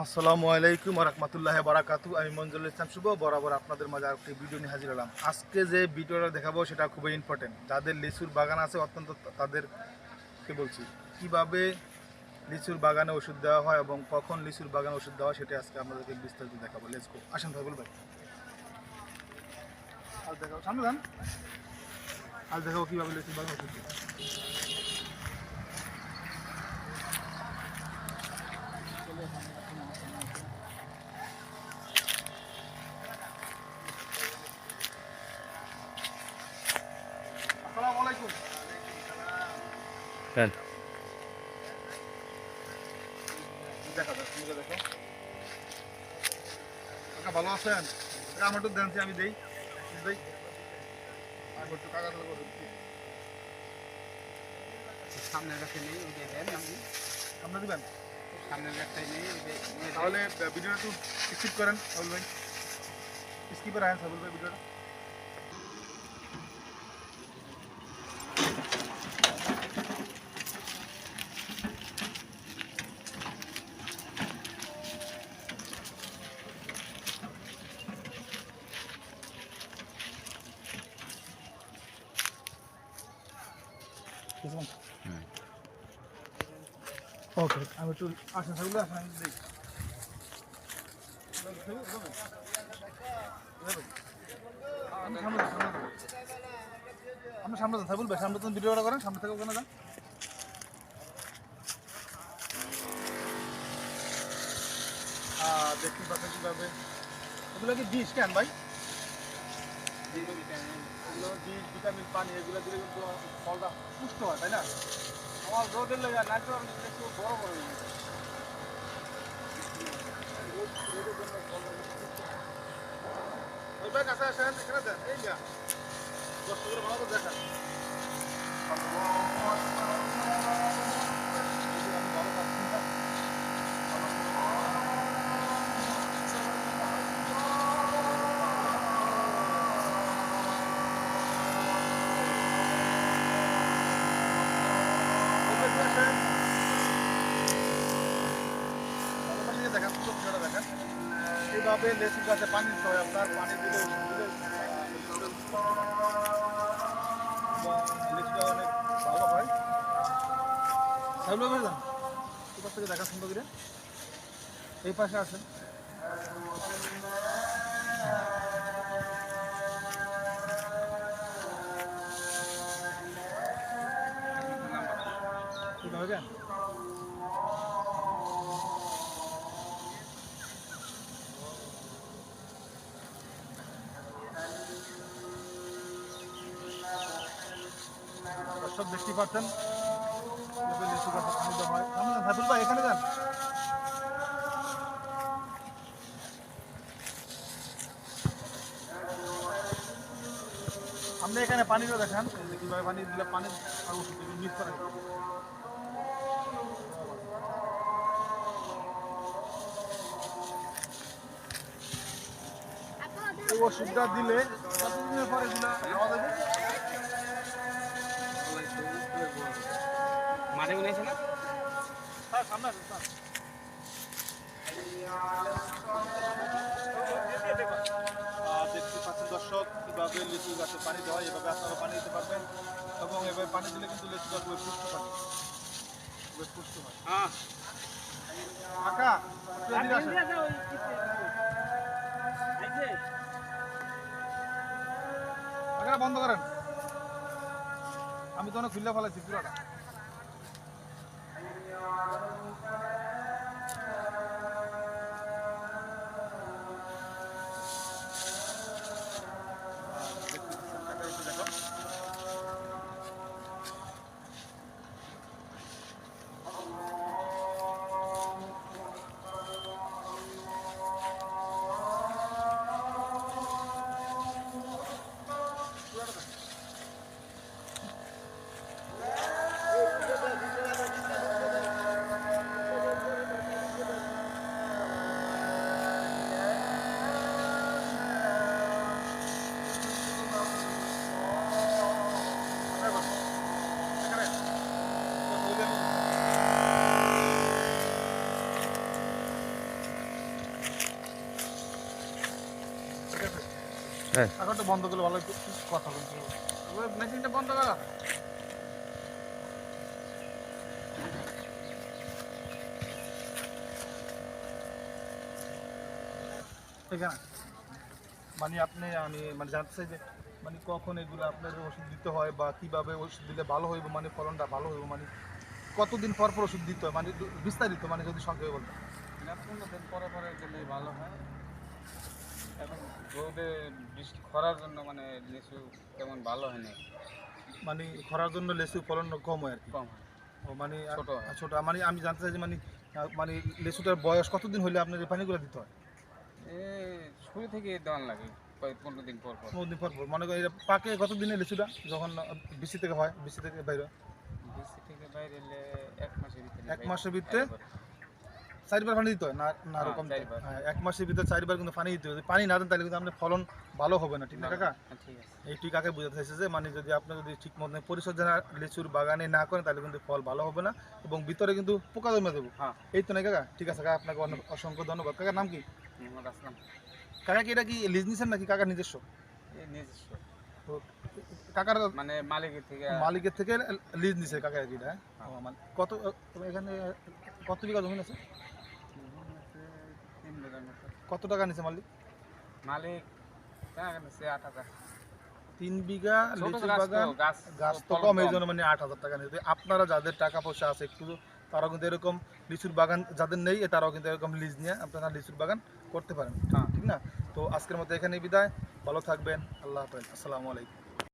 আসসালামু আলাইকুম ওয়া রাহমাতুল্লাহি ওয়া বারাকাতুহু। আমি মঞ্জুরুল ইসলাম শুভ বরাবর আপনাদের মাঝে আরেকটি ভিডিও নিয়ে হাজির হলাম। আজকে যে ভিডিওটা দেখাবো সেটা খুবই ইম্পর্টেন্ট। যাদের লিচুর বাগান আছে অত্যন্ত তাদেরকে বলছি কিভাবে লিচুর বাগানে ওষুধ দেওয়া হয় এবং কখন লিচুর বাগানে ওষুধ দেওয়া হয় সেটা আজকে আপনাদেরকে বিস্তারিত দেখাবো। লেটস গো, আসেন ভাই বল ভাই। আজ দেখাবো, সামনে যান। আজ দেখাবো কিভাবে লিচুর বাগানে ওষুধ দেওয়া হয়। আসসালামু আলাইকুম। হ্যাঁ, দেখা যাক, তুমি দেখো। কাকা ভালো আছেন? কাকা আমার একটু দেন, আমি দেই দেই আর একটু কাকা সামনের কাছে নেই, ওই যে দেন আপনি সামনে দিবেন। সামনের কাছটাই নেই, ওই যে তাহলে ভিডিওটা একটু স্কিপ করেন সাবুল ভাই, স্কিপে রাখেন সাবুল ভাই ভিডিওটা। ওকে, আমি একটু আসেন সাবুল আসেন, আমি দেখি আপনার সামনে যান সাবুল ভাই, সামনে তো ভিডিওটা করেন, সামনে থেকে ওখানে যান। দেখতে পাচ্ছেন কীভাবে এগুলো কি বিষ কেন ভাই? এগুলো বিষ, ভিটামিন, পানি এগুলো দিলে কিন্তু ফলটা পুষ্ট হয়, তাই না? আমার রোদের লেগে নাচতে একটু বড় বড় ওই ভাই কাছে আসেন, এখানে দেন, এই যা দশ করে ভালো করে দেখান। দেখেন, ভিডিওটা দেখেন এইভাবে লেচু গাছে পানি দিতে হয় আপনার, পানি দিলে ওষুধ দিলে লিচুটা অনেক ভালো হয়। সেগুলো করে যান, কোথা থেকে দেখা সুন্দর করে এই পাশে আসেন। ঠিক হবে কেন? দর্শক দেখতে পাচ্ছেন লিচু গাছে পানি দেওয়া হয়। হাবিল ভাই এখানে যান। আপনি এখানে পানিটা দেখান কীভাবে পানি দিলে পানি আর ওষুধ মিক্স করা যায়। এই ওষুধটা দিলে কতদিনের পরে এগুলো খাওয়া যাবে? মাঠে উনেছে না স্যার সামনে আসুন স্যার। দেখতে পাচ্ছেন দর্শক কীভাবে লিচু গাছে পানি দেওয়া হয়, এভাবে আপনারা পানি দিতে পারবেন এবং এভাবে পানি দিলে কিন্তু লিচু গাছ পুষ্ট পাবে, পুষ্ট হয়। হ্যাঁ কাকা একটু এদিকে আসেন। কাকা বন্ধ করেন, আমি তো অনেক খুললে ফেলাইছি পুরোটা। হ্যাঁ। এখন তো বন্ধ করলে ভালো একটু কথা বলতে হবে। ওই মেশিনটা বন্ধ করো। এখানে মানে আপনি আমি মানে জানতে চাই যে মানে কখন এগুলো আপনার ওষুধ দিতে হয় বা কিভাবে ওষুধ দিলে ভালো হইব মানে ফলনটা ভালো হইব মানে কতদিন পর পর ওষুধ দিতে হয় মানে বিস্তারিত মানে যদি সংক্ষেপে বলতেন। 15 দিন পরে পরে দিলে ভালো হয়। এখন রোদে বৃষ্টি খরার জন্য মানে লিচু তেমন ভালো হয় না, মানে খরার জন্য লেচু ফলন কম হয় আর কি। কম হয়, ও মানে ছোট হয়। ছোট মানে আমি জানতে চাই যে মানে মানে লেচুটার বয়স কতদিন হলে আপনার এই পানিগুলো দিতে হয়? এ শুরু থেকে দেওয়ান লাগে, প্রায় 15 দিন পর পর। 15 দিন পর পর মনে করেন এটা পাকে কতদিনে লেচুটা যখন বিচি থেকে হয় বিচি থেকে বাইরে হয়? বিসি থেকে বাইরে এলে 1 মাসের ভিতরে। এক মাসের ভিতরে 4বার পানি দিতে হয় না না আরো হ্যাঁ, কম? 4 বার। হ্যাঁ, 1 মাসের ভিতরে 4বার কিন্তু পানি দিতে হবে। যদি পানি না দেন তাহলে কিন্তু আপনার ফলন ভালো হবে না, ঠিক না কাকা? হ্যাঁ, ঠিক আছে। এইটি কাকে বোঝাতে চাইছে যে মানে যদি আপনি যদি ঠিক মতো পরিচর্যা লিচুর বাগানে না করেন তাহলে কিন্তু ফল ভালো হবে না এবং ভিতরে কিন্তু পোকা জমে দেবো। হ্যাঁ, এই তো নাই কাকা? ঠিক আছে কাকা, আপনাকে অসংখ্য ধন্যবাদ। কাকার নাম কি? মোহাম্মদ আসলাম। কাকা কি এটা কি লিজ নিছেন নাকি কাকার নিজস্ব? এই নিজস্ব, তো কাকার মানে মালিকের থেকে। মালিকের থেকে লিজ নিছে কাকা আর কি এটা? হ্যাঁ? ও, মানে কত এখানে কত বিঘা জমি আছে? 3 বিঘার মতো। কত টাকা নিছে মালিক? মালিক টাকা নিচ্ছে 8,000। 3 বিঘা ছোট লিচুর গাছ তো, বাগান, গাছ তো ফলন কম এই জন্য মানে 8,000 টাকা নিতে। আপনারা যাদের টাকা পয়সা আছে একটু তারাও কিন্তু এরকম লিচুর বাগান যাদের নেই তারাও কিন্তু এরকম লিজ নিয়ে আপনারা লিচুর বাগান করতে পারেন, হ্যাঁ। ঠিক না? তো আজকের মতো এখানেই বিদায়, ভালো থাকবেন, আল্লাহ হাফেজ, আসসালামু আলাইকুম।